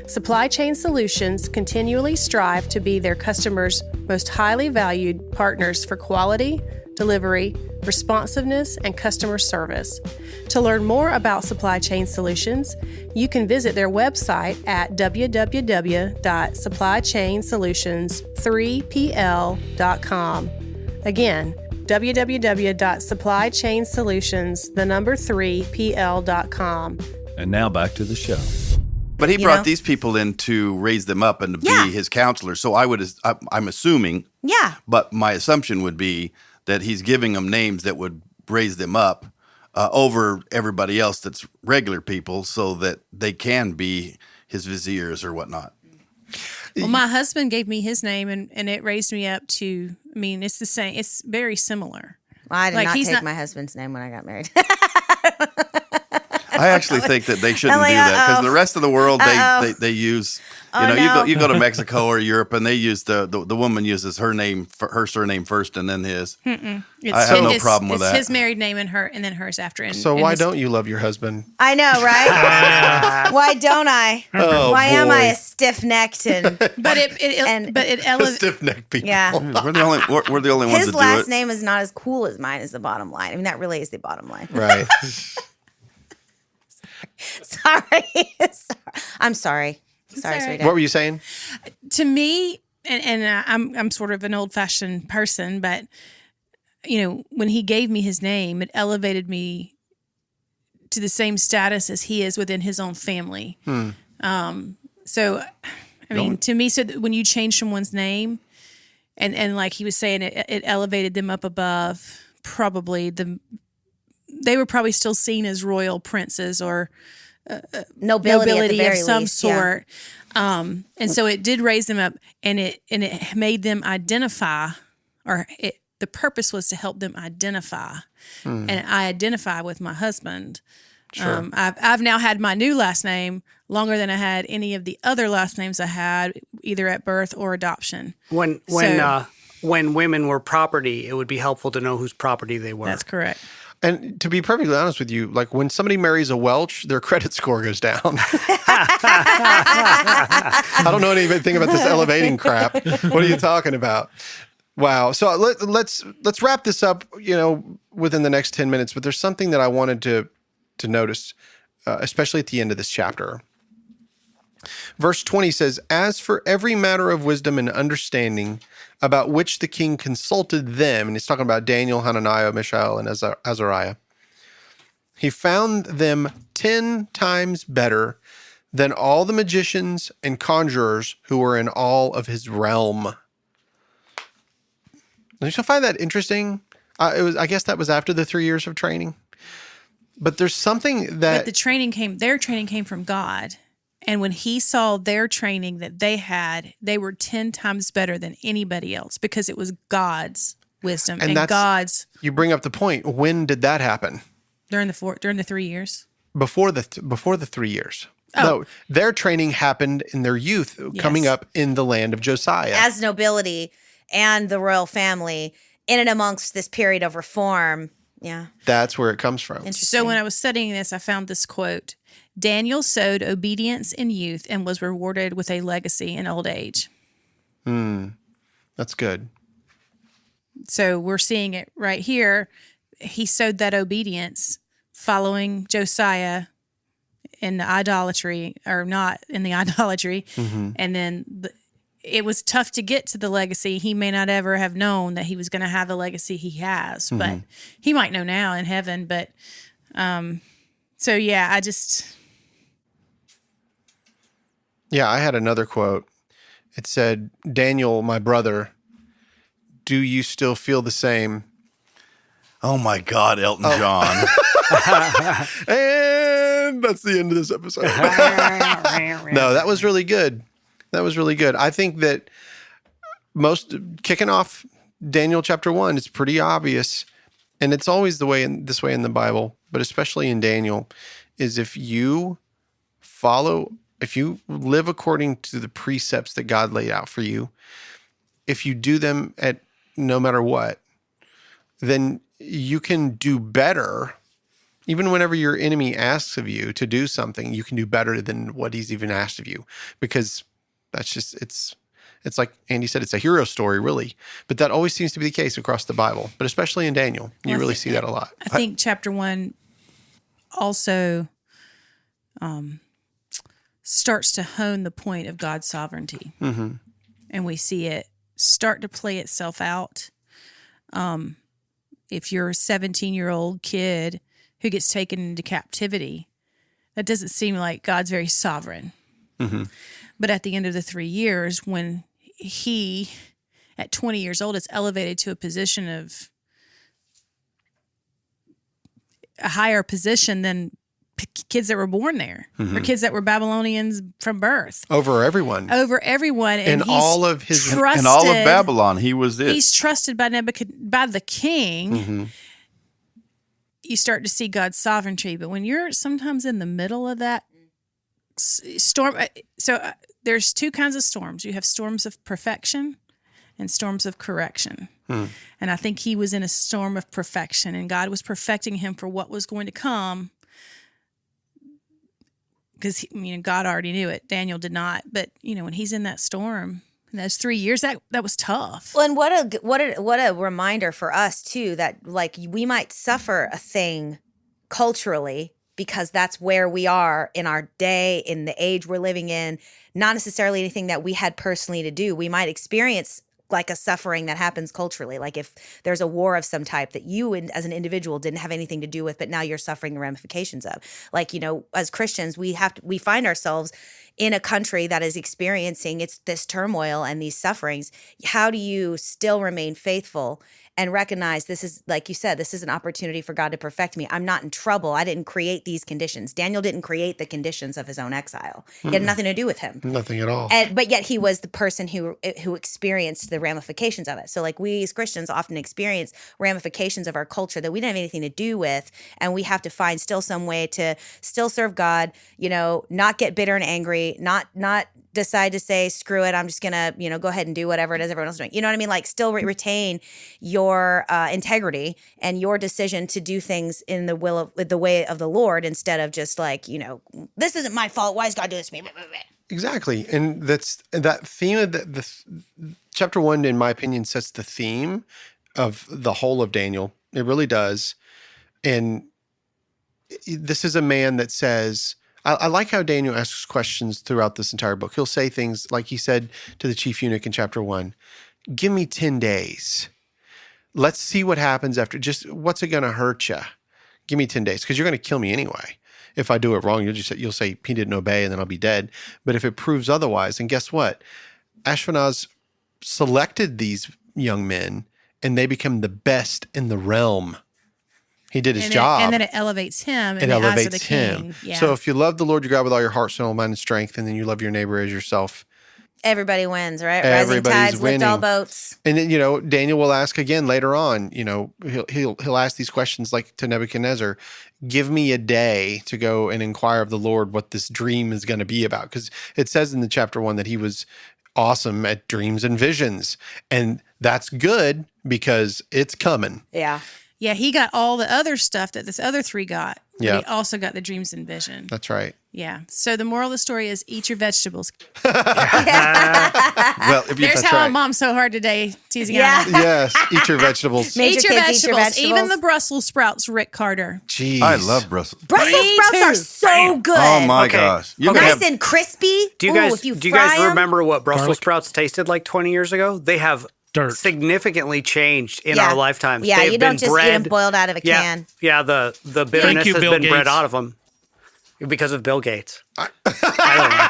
Supply Chain Solutions continually strive to be their customers' most highly valued partners for quality, delivery, responsiveness, and customer service. To learn more about Supply Chain Solutions, you can visit their website at www.supplychainsolutions3pl.com. Again, www.supplychainsolutions3pl.com. And now back to the show. But he You brought know? these people in to raise them up and to Yeah. be his counselor. So I'm assuming, Yeah. but my assumption would be that he's giving them names that would raise them up over everybody else that's regular people, so that they can be his viziers or whatnot. Well, my husband gave me his name and it raised me up to, I mean, it's the same. It's very similar. Well, I did Like, not he's take not- my husband's name when I got married. I actually think that they shouldn't like, do that, because uh-oh. the rest of the world they use. Oh, no. You go to Mexico or Europe, and they use the woman uses her surname first and then his. I have no problem with it's that. his married name and then hers after. And, So and why his- don't you love your husband? I know, right? Why don't I? Oh, Why am I boy. a stiff-necked and But it elevates. Stiff-necked people. yeah. We're the only ones His that do last it. name is not as cool as mine, is the bottom line. I mean, that really is the bottom line. Right. Sorry. I'm sorry. Sorry, all right. sweetheart. What were you saying? To me, and I'm sort of an old fashioned person, but when he gave me his name, it elevated me to the same status as he is within his own family. So, I mean, to me, so when you change someone's name, and like he was saying, it elevated them up above. Probably they were probably still seen as royal princes or Nobility at the of very some least, yeah. sort. And so it did raise them up, and it made them identify, the purpose was to help them identify. And I identify with my husband. Sure. I've now had my new last name longer than I had any of the other last names I had, either at birth or adoption. When women were property, it would be helpful to know whose property they were. That's correct. And to be perfectly honest with you, like when somebody marries a Welch, their credit score goes down. I don't know anything about this elevating crap. What are you talking about? Wow. So let's wrap this up, within the next 10 minutes. But there's something that I wanted to notice, especially at the end of this chapter. Verse 20 says, "As for every matter of wisdom and understanding about which the king consulted them," and he's talking about Daniel, Hananiah, Mishael, and Azariah, "he found them 10 times better than all the magicians and conjurers who were in all of his realm." Don't you find that interesting? I guess that was after the 3 years of training. But there's something But that their training came from God. And when he saw their training that they had, they were 10 times better than anybody else because it was God's wisdom and God's. You bring up the point. When did that happen? During the 3 years. Before the 3 years. Oh. No, their training happened in their youth, coming up in the land of Josiah. As nobility and the royal family in and amongst this period of reform. Yeah. That's where it comes from. So when I was studying this, I found this quote. Daniel sowed obedience in youth and was rewarded with a legacy in old age. That's good. So we're seeing it right here. He sowed that obedience following Josiah in the idolatry, or not in the idolatry. And then it was tough to get to the legacy. He may not ever have known that he was going to have the legacy he has, but he might know now in heaven. But so, yeah, I had another quote. It said, Daniel, my brother, do you still feel the same? Oh my God, Elton John. And that's the end of this episode. No, that was really good. I think that kicking off Daniel chapter 1, it's pretty obvious. And it's always this way in the Bible, but especially in Daniel, is if you live according to the precepts that God laid out for you, if you do them at no matter what, then you can do better. Even whenever your enemy asks of you to do something, you can do better than what he's even asked of you, because that's just, it's like Andy said, it's a hero story, really. But that always seems to be the case across the Bible, but especially in Daniel, you really see that a lot. I think chapter 1 also starts to hone the point of God's sovereignty. And we see it start to play itself out. If you're a 17-year-old kid who gets taken into captivity, that doesn't seem like God's very sovereign. But at the end of the 3 years, when he, at 20 years old, is elevated to a position of a higher position than kids that were born there, or kids that were Babylonians from birth. Over everyone. And all of his, trusted, in all of Babylon, he was it. He's trusted by by the king. You start to see God's sovereignty. But when you're sometimes in the middle of that storm, there's two kinds of storms. You have storms of perfection and storms of correction. And I think he was in a storm of perfection, and God was perfecting him for what was going to come. Because God already knew it. Daniel did not. But when he's in that storm, in those 3 years, that was tough. Well, and what a reminder for us too, that like we might suffer a thing culturally because that's where we are in our day, in the age we're living in. Not necessarily anything that we had personally to do. We might experience like a suffering that happens culturally, like if there's a war of some type that you as an individual didn't have anything to do with, but now you're suffering the ramifications of. Like, as Christians, we find ourselves in a country that is experiencing this turmoil and these sufferings. How do you still remain faithful and recognize this is, like you said, this is an opportunity for God to perfect me? I'm not in trouble. I didn't create these conditions. Daniel didn't create the conditions of his own exile. It had nothing to do with him. Nothing at all. But yet he was the person who experienced the ramifications of it. So like we as Christians often experience ramifications of our culture that we didn't have anything to do with, and we have to find still some way to still serve God, not get bitter and angry, not decide to say, screw it, I'm just going to, go ahead and do whatever it is everyone else is doing. You know what I mean? Like still retain your integrity and your decision to do things in the way of the Lord, instead of just like, this isn't my fault. Why is God doing this to me? Exactly. And that theme of the chapter 1, in my opinion, sets the theme of the whole of Daniel. It really does. And this is a man that says, I like how Daniel asks questions throughout this entire book. He'll say things like he said to the chief eunuch in chapter 1, give me 10 days. Let's see what happens after. Just what's it going to hurt you? Give me 10 days, because you're going to kill me anyway. If I do it wrong, you'll say he didn't obey, and then I'll be dead. But if it proves otherwise, and guess what? Ashpenaz selected these young men, and they become the best in the realm. He did his and job. and then it elevates him in It the eyes of elevates the him. king. Yeah. So if you love the Lord your God with all your heart, soul, mind, and strength, and then you love your neighbor as yourself, Everybody wins, right? Everybody's Rising tides lift all winning. boats. and then Daniel will ask again later on. He'll ask these questions like to Nebuchadnezzar, "Give me a day to go and inquire of the Lord what this dream is going to be about," because it says in the chapter 1 that he was awesome at dreams and visions, and that's good because it's coming. Yeah. Yeah, he got all the other stuff that this other 3 got. But Yeah. he also got the dreams and vision. That's right. Yeah. So the moral of the story is eat your vegetables. Well, if you There's That's how right. I'm mom so hard today, teasing Yeah. out. Yes, eat your vegetables. Make Eat your your kids eat your vegetables, even vegetables. the Brussels sprouts, Rick Carter. Jeez, I love Brussels. Brussels Me sprouts too. are so good. Oh my Okay. gosh! You can Nice have and crispy. Do you Ooh, guys if you do you fry guys 'em- remember what Brussels Garlic. sprouts tasted like 20 years ago? They have Dirt. significantly changed in Yeah. our lifetimes. Yeah, They've you don't been just eat bred, them boiled out of a can. Yeah, the bitterness you, has Bill been bred Gates. out of them because of Bill Gates. I don't know.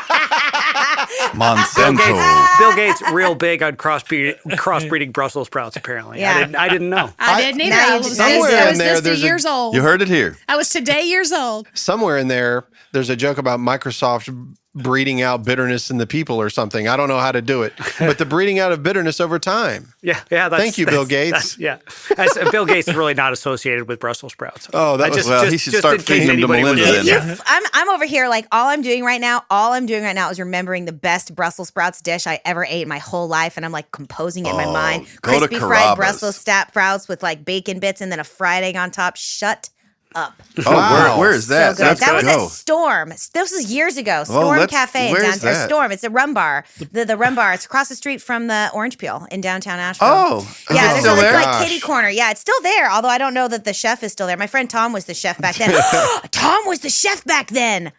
Monsanto. Bill Gates real big on crossbreeding Brussels sprouts. Apparently, Yeah. I didn't know. I didn't either. now I you was, just- Somewhere I in was there, this there's a- years old. You heard it here. I was today years old. Somewhere in there's a joke about Microsoft breeding out bitterness in the people or something. I don't know how to do it, but the breeding out of bitterness over time. Yeah. That's, Thank you, Bill Gates. Bill Gates is really not associated with Brussels sprouts. Oh, that was- Well, he should start in case feeding them to anybody Melinda was- then. Yeah. I'm over here like all I'm doing right now is remembering the best Brussels sprouts dish I ever ate in my whole life, and I'm like composing it in my mind. go to Crispy fried Carrabba's. Brussels sprouts with like bacon bits and then a fried egg on top. Shut up. Oh, Wow. where is that? So good. Let's That was go. at Storm. This was years ago. Storm let's- Cafe in where's downtown. that? Storm. It's a rum bar. The rum bar. It's across the street from the Orange Peel in downtown Asheville. Oh, is yeah. it There's still a there? like kitty corner. Yeah, it's still there. Although I don't know that the chef is still there. My friend Tom was the chef back then. Tom was the chef back then.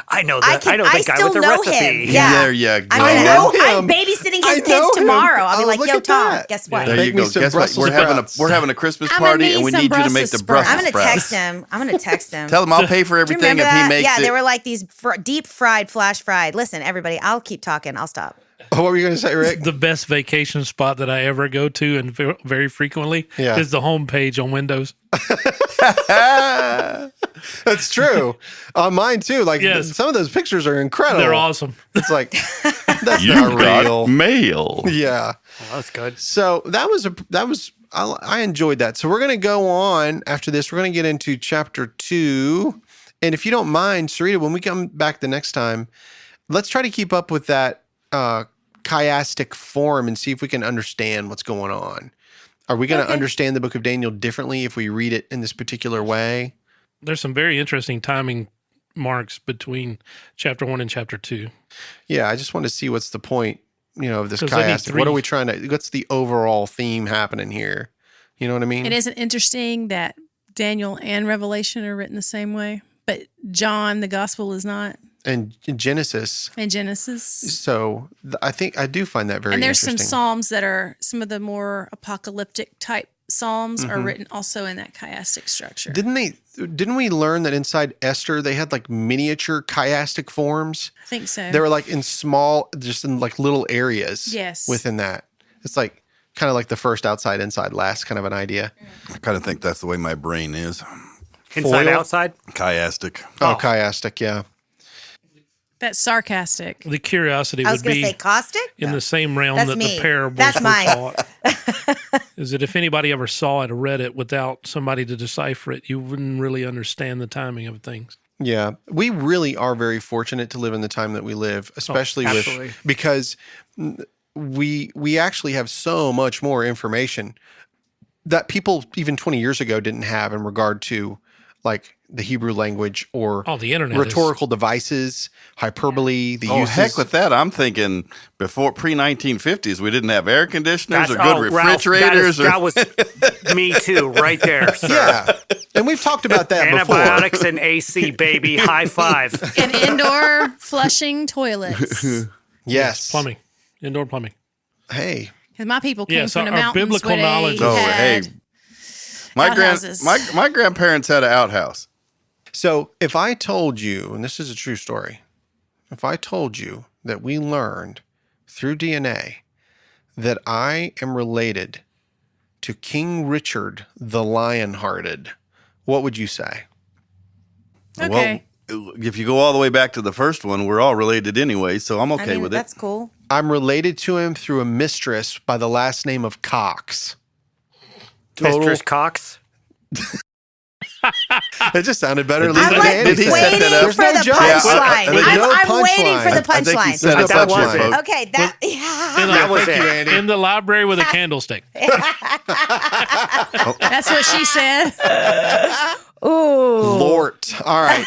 I know I that. I know the guy still with the know recipe. him. Yeah. There you go. I'm know I'm him. babysitting I his know kids him. tomorrow. I'll be Oh, like, look yo, at Tom, that. guess what? There Make you me go. some Guess what? Brussels sprouts. We're having a Christmas I'm gonna party, need and we some need you to make Brussels the sprouts. Brussels I'm gonna sprouts. text him. I'm gonna text him. Tell him I'll pay for Do you everything remember if that? he makes Yeah, it. they were like these deep fried, flash fried. Listen, everybody, I'll keep talking. I'll stop. Oh, what were you going to say, Rick? The best vacation spot that I ever go to and very frequently Yeah. is the homepage on Windows. That's true. On mine too. Like Yes. some of those pictures are incredible. They're awesome. It's like that's You not got real. mail. Yeah. Well, that's good. So that was I enjoyed that. So we're going to go on after this. We're going to get into chapter 2. And if you don't mind, Sarita, when we come back the next time, let's try to keep up with that chiastic form and see if we can understand what's going on. Are we going to understand the book of Daniel differently if we read it in this particular way? There's some very interesting timing marks between chapter 1 and chapter 2. Yeah, I just want to see what's the point, of this 'Cause they need chiastic. What are three. we trying to, what's the overall theme happening here? You know what I mean? It isn't interesting that Daniel and Revelation are written the same way, but John, the gospel, is not, And Genesis. and Genesis. So I think I do find that very And there's some interesting. psalms that are some of the more apocalyptic type psalms are written also in that chiastic structure. Didn't we learn that inside Esther they had like miniature chiastic forms? I think so. They were like in small, just in like little areas. Yes. Within that, it's like kind of like the first outside, inside, last kind of an idea. I kind of think that's the way my brain is. Inside, Foil? outside. Chiastic. Oh, chiastic, yeah. That's sarcastic. The curiosity I was would going to be say caustic. in the same realm That's that me. the parables That's were mine. taught. Is that if anybody ever saw it or read it without somebody to decipher it, you wouldn't really understand the timing of things. Yeah, we really are very fortunate to live in the time that we live, especially absolutely. because we actually have so much more information that people even 20 years ago didn't have in regard to like the Hebrew language or The internet rhetorical devices, hyperbole, the Oh, uses. heck with that. I'm thinking before pre-1950s, we didn't have air conditioners or good Ralph, refrigerators. that was me too, right there. Sir. Yeah, and we've talked about that before. Antibiotics and AC, baby. High five. And indoor flushing toilets. Yes, Plumbing, indoor plumbing. Hey, Because my people came Yes, from the our mountains biblical where they knowledge- Oh, had hey. outhouses. My grandparents had an outhouse. so if I told you, and this is a true story, if I told you that we learned through DNA that I am related to King Richard the Lionhearted, what would you say? Okay. Well, if you go all the way back to the first one, we're all related anyway, so I'm okay with it. That's cool. I'm related to him through a mistress by the last name of Cox. Mistress Cox. It just sounded better. I'm like Did he set waiting that up? for the There's no joke. punchline. There's no I'm waiting for the punchline. I think he punchline. set There's us no up, punchline. folks. Okay, that That was Thank you, it. Andy. In the library with a candlestick. That's what she said. Ooh. Lort. All right.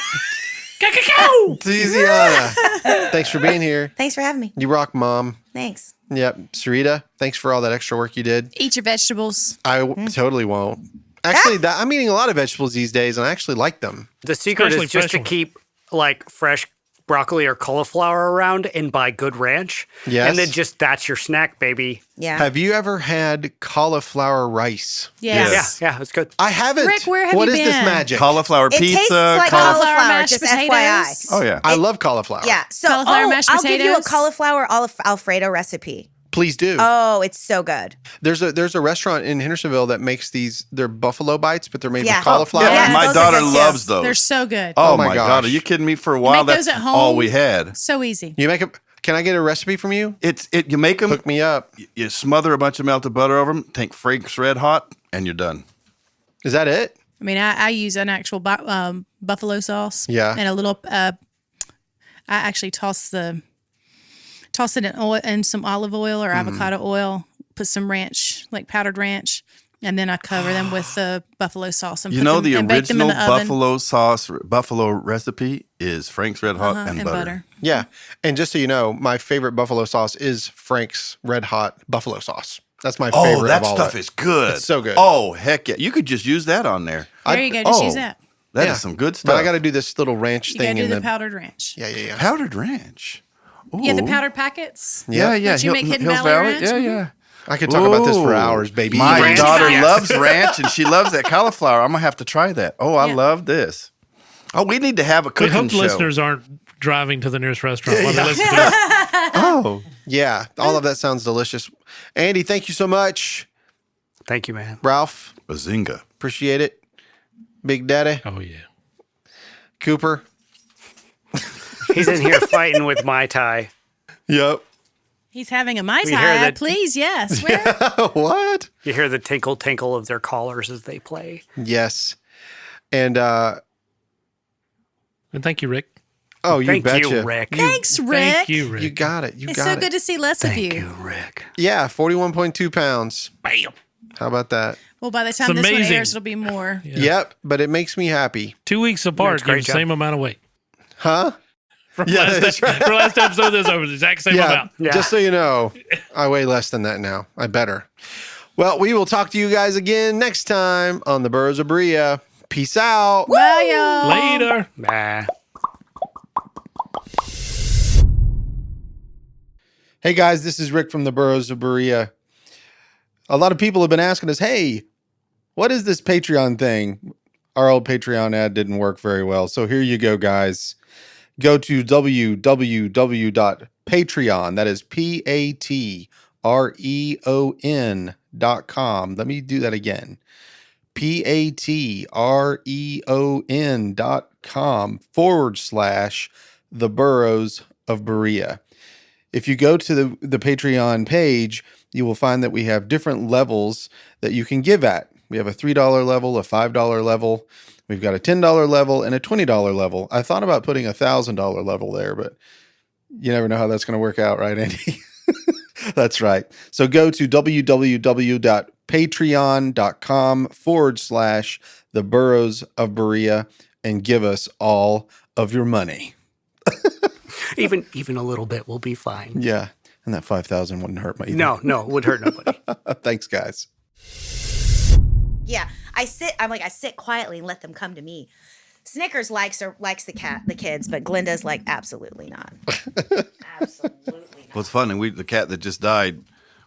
Tiziana, thanks for being here. Thanks for having me. You rock, Mom. Thanks. Yep. Sarita, thanks for all that extra work you did. Eat your vegetables. I totally won't. Actually, I'm eating a lot of vegetables these days, and I actually like them. The secret Especially is just to fresh ones. keep like fresh broccoli or cauliflower around and buy good ranch. Yes. And then just that's your snack, baby. Yeah. Have you ever had cauliflower rice? Yes. Yeah, it's good. I haven't. Rick, where have What you is this been? magic? Cauliflower It pizza. tastes like cauliflower cauliflower, mashed just potatoes. FYI. Oh, yeah. I love cauliflower. Yeah. So Cauliflower mashed I'll give you a potatoes? cauliflower Alfredo recipe. Please do. Oh, it's so good. There's a restaurant in Hendersonville that makes they're buffalo bites, but they're made Yeah. with cauliflower. Oh, yeah. My those are daughter good, too. loves those. They're so good. oh, Oh my my God. gosh. Are you kidding me? For a while, make those that's at home? all we had. So easy. You make them. Can I get a recipe from you? You make them, Hook me up. you smother a bunch of melted butter over them, take Frank's Red Hot, and you're done. Is that it? I mean, I use an actual buffalo sauce. Yeah. And a little. I actually toss it in oil and some olive oil or avocado oil. Put some ranch, like powdered ranch, and then I cover them with the buffalo sauce and You put know them, the and bake them in original the oven. buffalo sauce, buffalo recipe is Frank's Red Hot and butter. Yeah. And just so you know, my favorite buffalo sauce is Frank's Red Hot buffalo sauce. That's my favorite. Oh, that of all stuff of it. is good. It's so good. Oh, heck yeah. You could just use that on there. There you go. Just use that. That is Yeah. some good stuff. But I got to do this little ranch You gotta thing do in the powdered ranch. Yeah. powdered ranch. Ooh. Yeah, the powdered packets. Yeah. That you make Hidden Valley Ranch? Yeah. I could talk about this for Ooh. hours, baby. My Ranch daughter fries. loves ranch and she loves that cauliflower. I'm gonna have to try that. Oh, I Yeah. love this. Oh, we need to have a We cooking hope show. listeners aren't driving to the nearest restaurant while they listen to this. Oh, Yeah, all of that sounds delicious. Andy, thank you so much. Thank you, man. Ralph, bazinga. appreciate it. Big Daddy, Oh, yeah. Cooper. He's in here fighting with Mai Tai. Yep. He's having a Mai We hear Tai. that- Please, yes. Where? What? You hear the tinkle tinkle of their collars as they play. Yes. And And thank you, Rick. oh, you Thank betcha. you, Rick. Thanks, Rick. Thank you, Rick. You got it. You It's got so it. good to see less of Thank you. you, Rick. Yeah, 41.2 pounds. Bam. How about that? Well, by the time It's this one amazing. airs, it'll be more. Yeah. Yep, but it makes me happy. 2 weeks apart, That's a great give the job. same amount of weight. Huh? From Yeah, last, that's right. from last episode, this over the exact same Yeah, amount. Yeah. just so you know, I weigh less than that now. I better. Well, we will talk to you guys again next time on the Burros of Berea. Peace out. Bye, y'all. Later. Nah. Hey guys, this is Rick from the Burros of Berea. A lot of people have been asking us, hey, what is this Patreon thing? Our old Patreon ad didn't work very well. So here you go, guys. Go to www.patreon. That is patreon.com. Let me do that again. patreon.com/the Burros of Berea. If you go to the Patreon page, you will find that we have different levels that you can give at. We have a $3 level, a $5 level. We've got a $10 level and a $20 level. I thought about putting a $1,000 level there, but you never know how that's going to work out, right, Andy? That's right. So go to www.patreon.com/the Burros of Berea and give us all of your money. Even a little bit will be fine. Yeah. And that 5,000 wouldn't hurt me either. No, it would hurt nobody. Thanks, guys. Yeah, I sit quietly and let them come to me. Snickers likes the kids, but Glenda's like, absolutely not. Absolutely not. Well, it's funny. The cat that just died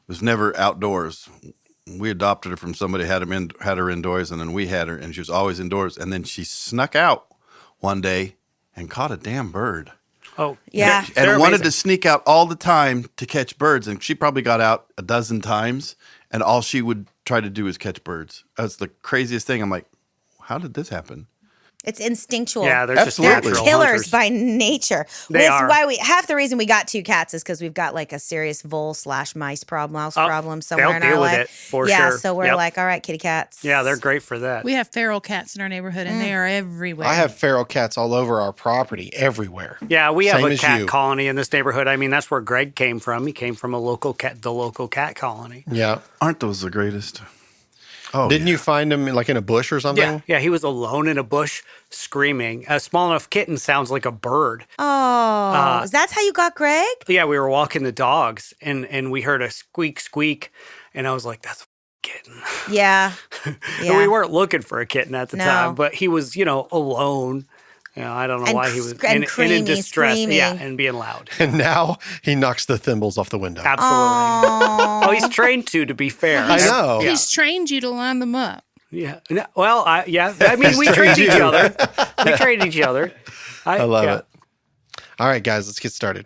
was never outdoors. We adopted her from somebody had her indoors, and then we had her, and she was always indoors. And then she snuck out one day and caught a damn bird. Oh, Yeah. they're And wanted amazing. to sneak out all the time to catch birds. And she probably got out a dozen times, and all she would try to do is catch birds. That's the craziest thing. I'm like, how did this happen? It's instinctual. Yeah, they're Absolutely. just They're natural killers hunters. by nature. They This are. is why half the reason we got 2 cats is because we've got like a serious vole/mice problem, somewhere they'll in our deal with life. it for yeah, sure. so we're Yep. like, all right, kitty cats. Yeah, they're great for that. We have feral cats in our neighborhood, and they are everywhere. I have feral cats all over our property, everywhere. Yeah, we have Same a as cat you. colony in this neighborhood. I mean, that's where Greg came from. He came from the local cat colony. Yeah. Aren't those the greatest? Oh, Didn't yeah. you find him like in a bush or something? Yeah, he was alone in a bush screaming. A small enough kitten sounds like a bird. Oh, that's how you got Greg? Yeah, we were walking the dogs and we heard a squeak, and I was like, that's a kitten. Yeah. And Yeah. we weren't looking for a kitten at the No. time, but he was, alone. I don't know And why he was and in creamy, distress. screaming. Yeah, and being loud. And now he knocks the thimbles off the window. Absolutely. Oh, he's trained to be fair. I know. Yeah. He's trained you to line them up. Yeah. No, well, I mean, we He's trade trained each you. other. We trade each other. I love yeah. it. All right, guys, let's get started.